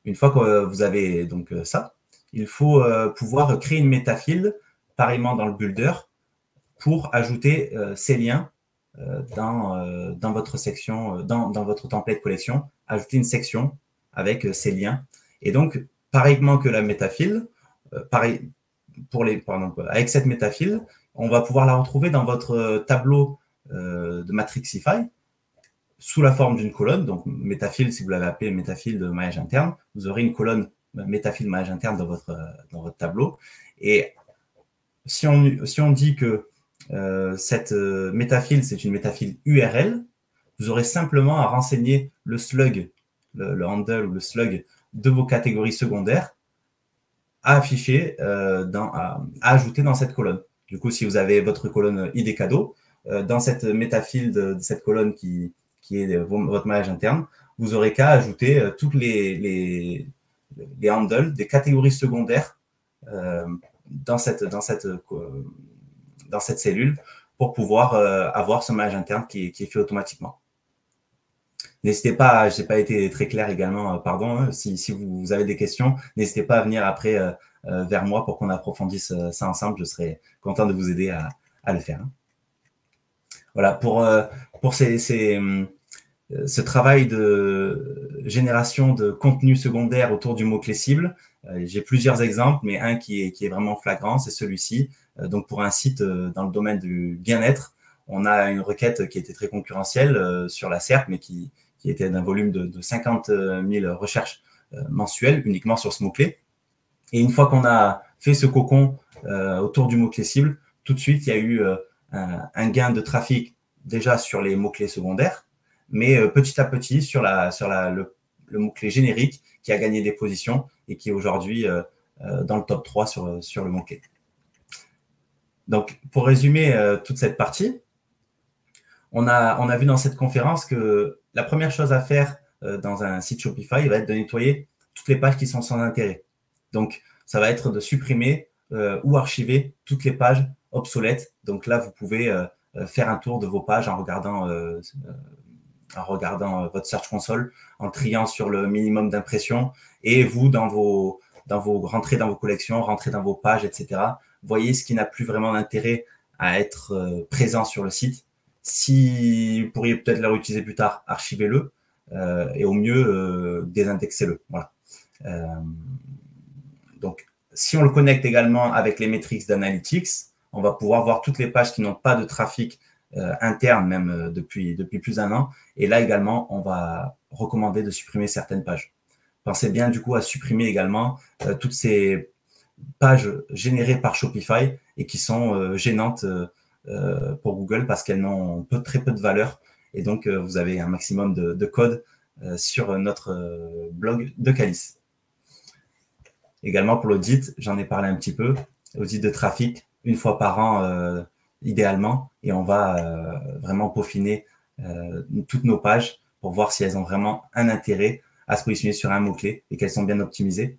Une fois que vous avez donc ça, il faut pouvoir créer une métafile, pareillement dans le builder, pour ajouter ces liens dans votre section, dans votre template collection, ajouter une section avec ces liens. Et donc, pareillement que la métafile, avec cette métafile, on va pouvoir la retrouver dans votre tableau de Matrixify sous la forme d'une colonne, donc métafil, si vous l'avez appelé métafil de maillage interne, vous aurez une colonne métafil de maillage interne dans votre tableau. Et si on dit que cette métafil, c'est une métafil URL, vous aurez simplement à renseigner le slug, le handle ou le slug de vos catégories secondaires à afficher, à ajouter dans cette colonne. Du coup, si vous avez votre colonne ID cadeau, dans cette métafil de cette colonne qui est votre maillage interne, vous aurez qu'à ajouter toutes les handles des catégories secondaires dans cette cellule pour pouvoir avoir ce maillage interne qui est fait automatiquement. N'hésitez pas, je n'ai pas été très clair également, pardon, hein, si vous avez des questions, n'hésitez pas à venir après vers moi pour qu'on approfondisse ça ensemble, je serai content de vous aider à le faire. Hein. Voilà, pour ce travail de génération de contenu secondaire autour du mot-clé cible, j'ai plusieurs exemples, mais un qui est vraiment flagrant, c'est celui-ci. Donc, pour un site dans le domaine du bien-être, on a une requête qui était très concurrentielle sur la SERP, mais qui était d'un volume de 50 000 recherches mensuelles uniquement sur ce mot-clé. Et une fois qu'on a fait ce cocon autour du mot-clé cible, tout de suite, il y a eu un gain de trafic déjà sur les mots-clés secondaires, mais petit à petit sur le mot-clé générique qui a gagné des positions et qui est aujourd'hui dans le top 3 sur le mot-clé. Donc, pour résumer toute cette partie, on a vu dans cette conférence que la première chose à faire dans un site Shopify va être de nettoyer toutes les pages qui sont sans intérêt. Donc, ça va être de supprimer ou archiver toutes les pages obsolètes. Donc là, vous pouvez faire un tour de vos pages en regardant votre Search Console, en triant sur le minimum d'impression, et vous, rentrez dans vos collections, rentrez dans vos pages, etc. Voyez ce qui n'a plus vraiment d'intérêt à être présent sur le site. Si vous pourriez peut-être le réutiliser plus tard, archivez-le et au mieux, désindexez-le. Voilà. Donc, si on le connecte également avec les métriques d'Analytics, on va pouvoir voir toutes les pages qui n'ont pas de trafic interne, même depuis plus d'un an. Et là également, on va recommander de supprimer certaines pages. Pensez bien du coup à supprimer également toutes ces pages générées par Shopify et qui sont gênantes pour Google parce qu'elles n'ont très peu de valeur. Et donc, vous avez un maximum de code sur notre blog de Calis. Également pour l'audit, j'en ai parlé un petit peu, audit de trafic, une fois par an idéalement, et on va vraiment peaufiner toutes nos pages pour voir si elles ont vraiment un intérêt à se positionner sur un mot-clé et qu'elles sont bien optimisées.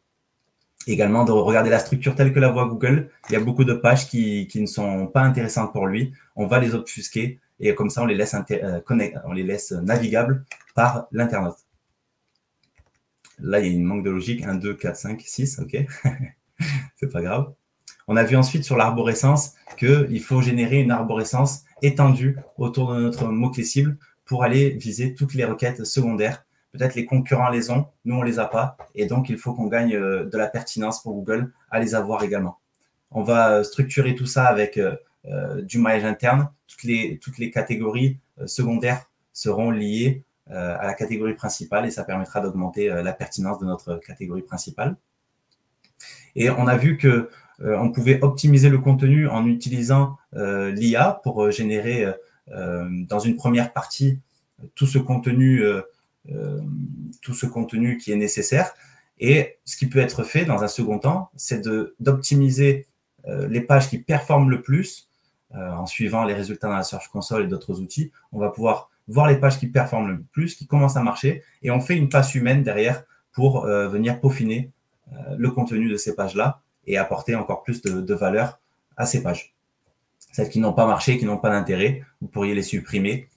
Également de regarder la structure telle que la voit Google. Il y a beaucoup de pages qui ne sont pas intéressantes pour lui. On va les obfusquer et comme ça on les laisse navigables par l'internaute. Là, il y a une manque de logique. 1, 2, 4, 5, 6, ok. C'est pas grave. On a vu ensuite sur l'arborescence qu'il faut générer une arborescence étendue autour de notre mot-clé cible pour aller viser toutes les requêtes secondaires. Peut-être les concurrents les ont, nous on les a pas. Et donc, il faut qu'on gagne de la pertinence pour Google à les avoir également. On va structurer tout ça avec du maillage interne. Toutes les catégories secondaires seront liées à la catégorie principale et ça permettra d'augmenter la pertinence de notre catégorie principale. Et on a vu que on pouvait optimiser le contenu en utilisant l'IA pour générer dans une première partie tout ce contenu qui est nécessaire. Et ce qui peut être fait dans un second temps, c'est d'optimiser les pages qui performent le plus en suivant les résultats dans la Search Console et d'autres outils. On va pouvoir voir les pages qui performent le plus, qui commencent à marcher, et on fait une passe humaine derrière pour venir peaufiner le contenu de ces pages-là et apporter encore plus de valeur à ces pages. Celles qui n'ont pas marché, qui n'ont pas d'intérêt, vous pourriez les supprimer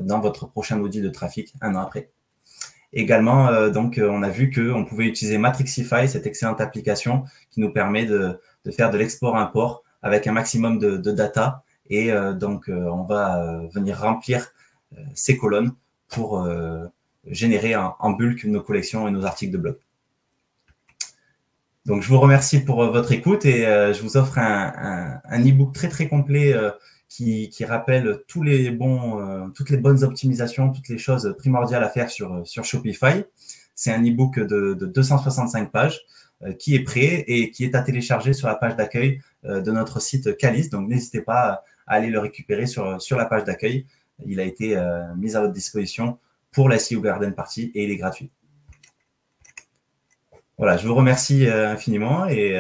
dans votre prochain audit de trafic un an après. Également, donc, on a vu qu'on pouvait utiliser Matrixify, cette excellente application qui nous permet de faire de l'export-import avec un maximum de data. Et donc, on va venir remplir ces colonnes pour générer en bulk nos collections et nos articles de blog. Donc, je vous remercie pour votre écoute et je vous offre un e-book très, très complet qui rappelle toutes les bonnes optimisations, toutes les choses primordiales à faire sur Shopify. C'est un e-book de 265 pages qui est prêt et qui est à télécharger sur la page d'accueil de notre site Calice. Donc, n'hésitez pas à aller le récupérer sur la page d'accueil. Il a été mis à votre disposition pour la SEO Garden Party et il est gratuit. Voilà, je vous remercie infiniment et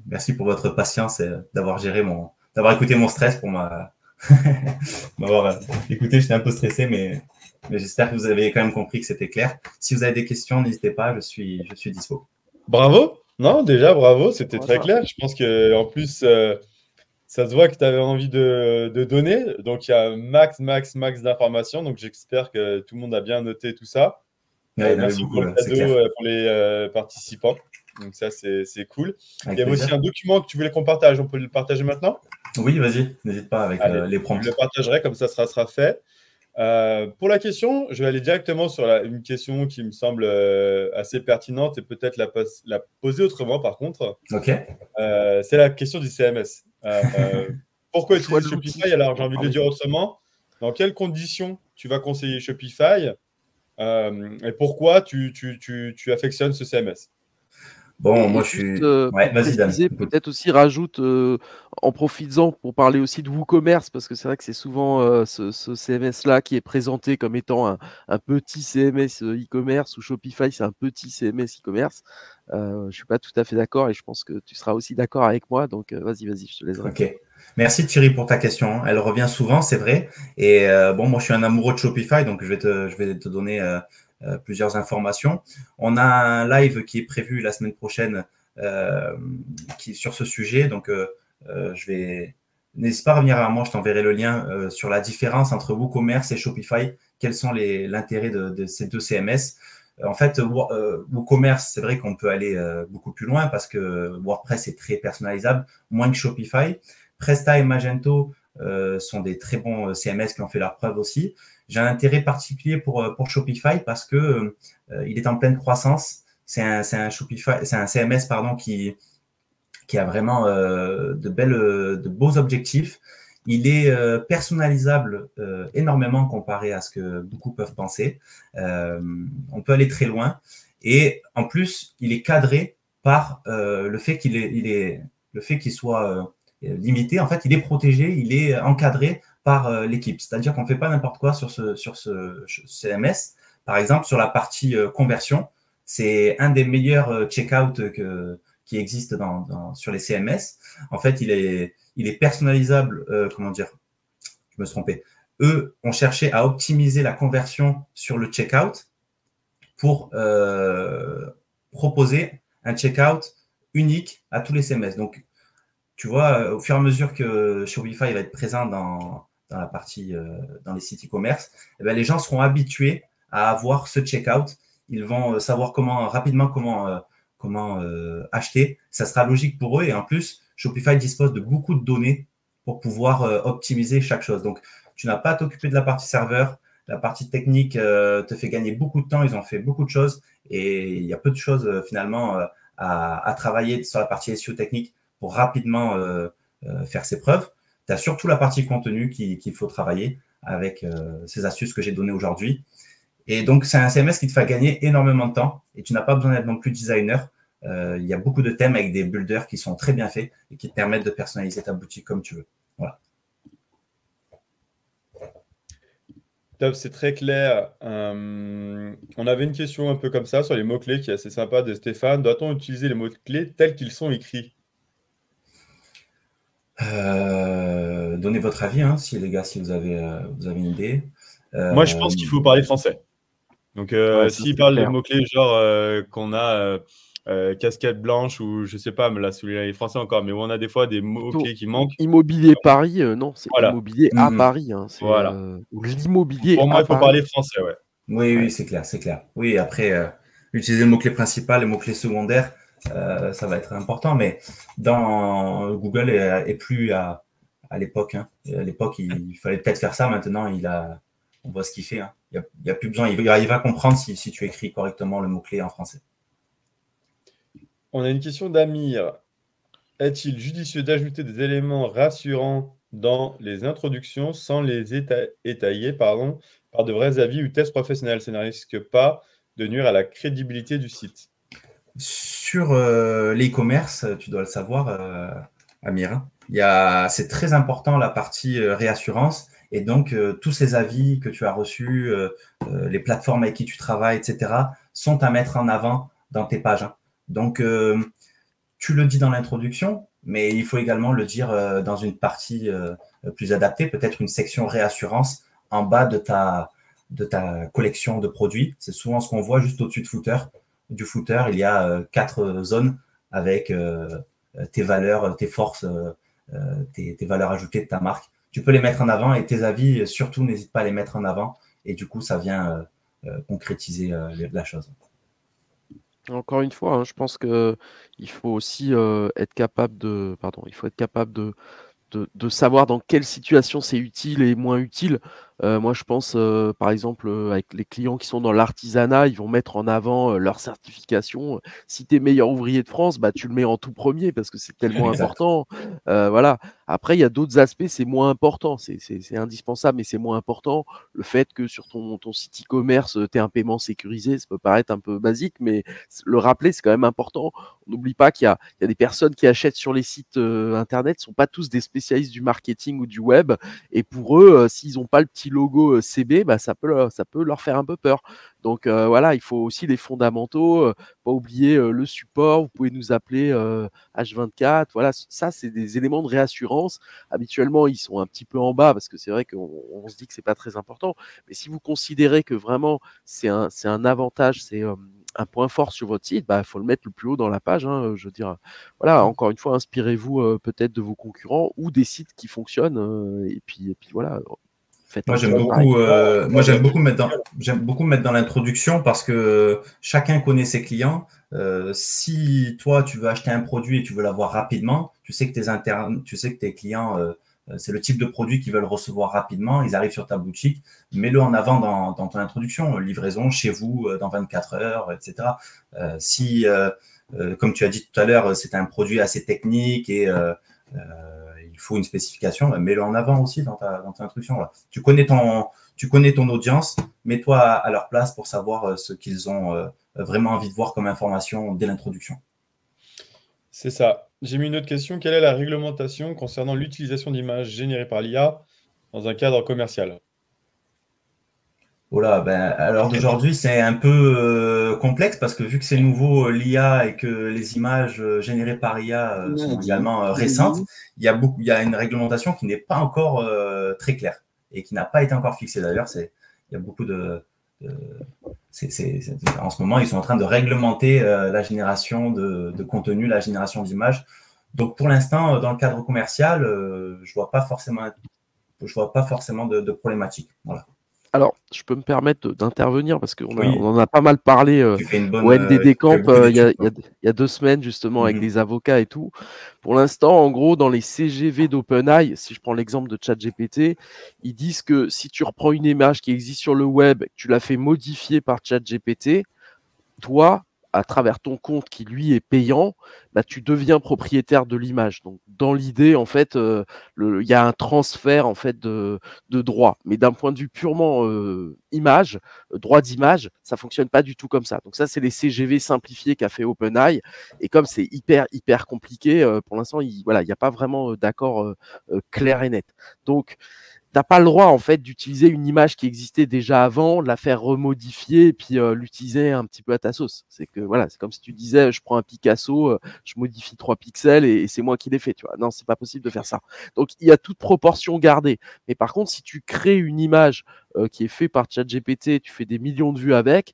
merci pour votre patience et d'avoir écouté mon stress pour m'avoir écouté. J'étais un peu stressé, mais j'espère que vous avez quand même compris que c'était clair. Si vous avez des questions, n'hésitez pas, je suis dispo. Bravo. Non, déjà, bravo, c'était très clair. Je pense qu'en plus, ça se voit que tu avais envie de donner. Donc, il y a max d'informations. Donc, j'espère que tout le monde a bien noté tout ça. Ouais, merci beaucoup, pour le cadeau pour les participants. Donc, ça, c'est cool. Il y avait aussi un document que tu voulais qu'on partage. On peut le partager maintenant? Oui, vas-y, n'hésite pas avec les prompts. Je le partagerai, comme ça sera fait. Pour la question, je vais aller directement sur une question qui me semble assez pertinente et peut-être la poser autrement par contre. Ok. C'est la question du CMS. Pourquoi utiliser Shopify? Alors, j'ai envie de le dire autrement. Dans quelles conditions tu vas conseiller Shopify et pourquoi tu affectionnes ce CMS? Bon, moi, je suis... Ouais, vas-y, Dan. Peut-être aussi rajoute, en profitant pour parler aussi de WooCommerce, parce que c'est vrai que c'est souvent ce CMS-là qui est présenté comme étant un petit CMS e-commerce, ou Shopify, c'est un petit CMS e-commerce. Je ne suis pas tout à fait d'accord et je pense que tu seras aussi d'accord avec moi. Donc, vas-y, je te laisse répondre. Ok. Merci Thierry pour ta question. Elle revient souvent, c'est vrai. Et bon, moi, je suis un amoureux de Shopify, donc je vais te donner plusieurs informations. On a un live qui est prévu la semaine prochaine sur ce sujet. Donc, n'hésite pas à revenir à moi, je t'enverrai le lien sur la différence entre WooCommerce et Shopify. Quels sont l'intérêt de ces deux CMS? En fait, WooCommerce, c'est vrai qu'on peut aller beaucoup plus loin parce que WordPress est très personnalisable, moins que Shopify. Presta et Magento sont des très bons CMS qui ont fait leur preuve aussi. J'ai un intérêt particulier pour Shopify parce que il est en pleine croissance. C'est un CMS qui a vraiment de beaux objectifs. Il est personnalisable énormément comparé à ce que beaucoup peuvent penser. On peut aller très loin. Et en plus, il est cadré par le fait qu'il soit limité. En fait, il est protégé, il est encadré par l'équipe. C'est-à-dire qu'on ne fait pas n'importe quoi sur ce CMS. Par exemple, sur la partie conversion, c'est un des meilleurs checkout qui existe sur les CMS. En fait, il est personnalisable. Comment dire? Je me suis trompé. Eux ont cherché à optimiser la conversion sur le checkout pour proposer un checkout unique à tous les CMS. Donc, tu vois, au fur et à mesure que Shopify va être présent dans la partie, dans les sites e-commerce, eh bien, les gens seront habitués à avoir ce checkout. Ils vont savoir rapidement comment acheter. Ça sera logique pour eux. Et en plus, Shopify dispose de beaucoup de données pour pouvoir optimiser chaque chose. Donc, tu n'as pas à t'occuper de la partie serveur. La partie technique te fait gagner beaucoup de temps. Ils ont fait beaucoup de choses. Et il y a peu de choses finalement à travailler sur la partie SEO technique pour rapidement faire ses preuves. Tu as surtout la partie contenu qu'il faut travailler avec ces astuces que j'ai données aujourd'hui. Et donc, c'est un CMS qui te fait gagner énormément de temps et tu n'as pas besoin d'être non plus designer. Il y a beaucoup de thèmes avec des builders qui sont très bien faits et qui te permettent de personnaliser ta boutique comme tu veux. Voilà. Top, c'est très clair. On avait une question un peu comme ça sur les mots-clés qui est assez sympa de Stéphane. Doit-on utiliser les mots-clés tels qu'ils sont écrits? Donnez votre avis, si les gars, si vous avez une idée. Moi, je pense qu'il faut parler français. Donc, s'il parle des mots-clés genre qu'on a casquette blanche ou je sais pas, mais là, celui-là est français encore, mais où on a des fois des mots-clés qui manquent. Immobilier Paris, non, c'est immobilier à Paris. Voilà. Ou l'immobilier. Pour moi, il faut parler français, ouais. Oui, c'est clair, c'est clair. Oui, après, utiliser le mot-clé principal, les mots-clés secondaires, ça va être important, mais dans Google est plus à l'époque. À l'époque, il fallait peut-être faire ça. Maintenant, on voit ce qu'il fait. Il y a plus besoin. Il va comprendre si tu écris correctement le mot-clé en français. On a une question d'Amir. Est-il judicieux d'ajouter des éléments rassurants dans les introductions sans les étayer par de vrais avis ou tests professionnels. Ça ne risque pas de nuire à la crédibilité du site. Sur l'e-commerce, tu dois le savoir, Amir, c'est très important la partie réassurance. Et donc, tous ces avis que tu as reçus, les plateformes avec qui tu travailles, etc., sont à mettre en avant dans tes pages. Donc, tu le dis dans l'introduction, mais il faut également le dire dans une partie plus adaptée, peut-être une section réassurance en bas de ta collection de produits. C'est souvent ce qu'on voit juste au-dessus du footer. Il y a 4 zones avec tes valeurs, tes forces, tes valeurs ajoutées de ta marque. Tu peux les mettre en avant et tes avis, surtout, n'hésite pas à les mettre en avant. Et du coup, ça vient concrétiser la chose. Encore une fois, hein, je pense qu'il faut aussi être capable de savoir dans quelle situation c'est utile et moins utile. Moi, je pense, par exemple, avec les clients qui sont dans l'artisanat, ils vont mettre en avant leur certification. Si tu es meilleur ouvrier de France, bah, tu le mets en tout premier parce que c'est tellement Exact. important. Voilà. Après, il y a d'autres aspects, c'est moins important. C'est indispensable, mais c'est moins important. Le fait que sur ton site e-commerce, tu aies un paiement sécurisé, ça peut paraître un peu basique, mais le rappeler, c'est quand même important. On n'oublie pas qu'il y a des personnes qui achètent sur les sites internet, ne sont pas tous des spécialistes du marketing ou du web. Et pour eux, s'ils n'ont pas le petit logo CB, bah, ça peut leur faire un peu peur. Donc voilà, il faut aussi les fondamentaux, pas oublier le support. Vous pouvez nous appeler H24. Voilà, ça, c'est des éléments de réassurance. Habituellement, ils sont un petit peu en bas parce que c'est vrai qu'on se dit que c'est pas très important. Mais si vous considérez que vraiment c'est un avantage, c'est un point fort sur votre site, bah, faut le mettre le plus haut dans la page. Hein, je veux dire, voilà, encore une fois, inspirez-vous peut-être de vos concurrents ou des sites qui fonctionnent. Et puis voilà. Moi, j'aime beaucoup mettre dans l'introduction parce que chacun connaît ses clients. Si toi, tu veux acheter un produit et tu veux l'avoir rapidement, tu sais que tes clients, c'est le type de produit qu'ils veulent recevoir rapidement. Ils arrivent sur ta boutique, mets-le en avant dans ton introduction. Livraison chez vous dans 24 heures, etc. Si, comme tu as dit tout à l'heure, c'est un produit assez technique et il faut une spécification, mets-le en avant aussi dans ta introduction. Là. Tu connais ton audience, mets-toi à leur place pour savoir ce qu'ils ont vraiment envie de voir comme information dès l'introduction. C'est ça. J'ai mis une autre question. Quelle est la réglementation concernant l'utilisation d'images générées par l'IA dans un cadre commercial? Voilà, à l'heure d'aujourd'hui, c'est un peu complexe parce que vu que c'est nouveau l'IA et que les images générées par IA sont également récentes, il y a une réglementation qui n'est pas encore très claire et qui n'a pas été encore fixée. D'ailleurs, il y a beaucoup en ce moment, ils sont en train de réglementer la génération de contenu, la génération d'images. Donc, pour l'instant, dans le cadre commercial, je vois pas forcément de problématique. Voilà. Alors, je peux me permettre d'intervenir parce qu'on Oui. on en a pas mal parlé au NDD Camp il y a 2 semaines justement avec des avocats et tout. Pour l'instant, en gros, dans les CGV d'OpenAI, si je prends l'exemple de ChatGPT, ils disent que si tu reprends une image qui existe sur le web, que tu la fais modifier par ChatGPT, toi, à travers ton compte qui lui est payant, bah, tu deviens propriétaire de l'image. Donc dans l'idée, en fait, il y a un transfert en fait de droit. Mais d'un point de vue purement image, droit d'image, ça fonctionne pas du tout comme ça. Donc ça, c'est les CGV simplifiés qu'a fait OpenAI. Et comme c'est hyper compliqué, pour l'instant, il n'y a pas vraiment d'accord clair et net. Donc t'as pas le droit en fait d'utiliser une image qui existait déjà avant, de la faire remodifier et puis l'utiliser un petit peu à ta sauce. C'est que voilà, c'est comme si tu disais, je prends un Picasso, je modifie 3 pixels et c'est moi qui l'ai fait. Tu vois, non, c'est pas possible de faire ça. Donc il y a toute proportion gardée. Mais par contre, si tu crées une image qui est faite par ChatGPT, tu fais des millions de vues avec,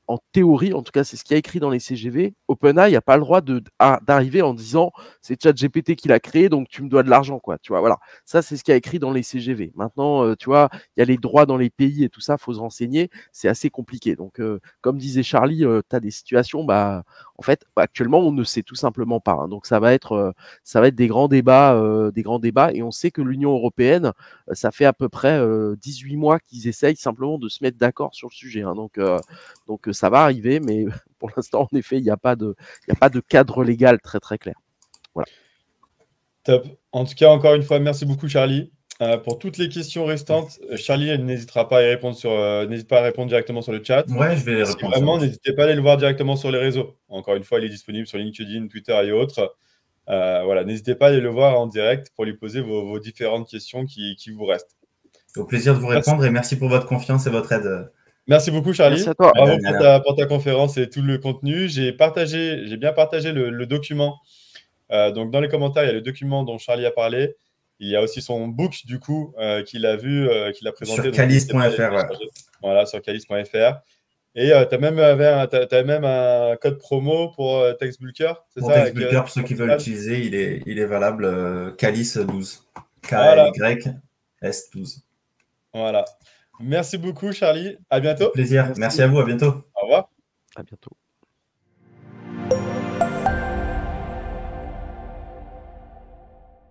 en théorie, en tout cas, c'est ce qu'il y a écrit dans les CGV. OpenAI n'a pas le droit d'arriver en disant c'est ChatGPT qui l'a créé, donc tu me dois de l'argent, quoi. Tu vois, voilà. Ça, c'est ce qu'il y a écrit dans les CGV. Maintenant, tu vois, il y a les droits dans les pays et tout ça, il faut se renseigner. C'est assez compliqué. Donc, comme disait Charlie, tu as des situations, en fait, actuellement, on ne sait tout simplement pas. Hein. Donc, ça va être des grands débats, Et on sait que l'Union européenne, ça fait à peu près 18 mois qu'ils essayent simplement de se mettre d'accord sur le sujet. Hein. Donc, ça va arriver, mais pour l'instant, en effet, il n'y a pas de cadre légal très, très clair. Voilà. Top. En tout cas, encore une fois, merci beaucoup, Charlie. Pour toutes les questions restantes, Charlie n'hésitera pas à y répondre n'hésite pas à répondre directement sur le chat. Ouais, je vais les Si répondre. vraiment, n'hésitez pas à aller le voir directement sur les réseaux. Encore une fois, il est disponible sur LinkedIn, Twitter et autres. Voilà, n'hésitez pas à aller le voir en direct pour lui poser vos différentes questions qui vous restent. Au plaisir de vous répondre et merci pour votre confiance et votre aide. Merci beaucoup, Charlie. Merci à toi. Bravo pour ta conférence et tout le contenu. J'ai bien partagé le document. Donc, dans les commentaires, il y a le document dont Charlie a parlé. Il y a aussi son book, du coup, qu'il a vu, qu'il a présenté. Sur calice.fr, ouais. Voilà, sur calice.fr. Et tu as même un code promo pour Textbulker, c'est ça? Textbulker, pour ceux qui veulent l'utiliser, il est valable. Calice 12. KLYS12. Voilà. Merci beaucoup, Charlie. À bientôt. Plaisir. Merci à vous. À bientôt. Au revoir. À bientôt.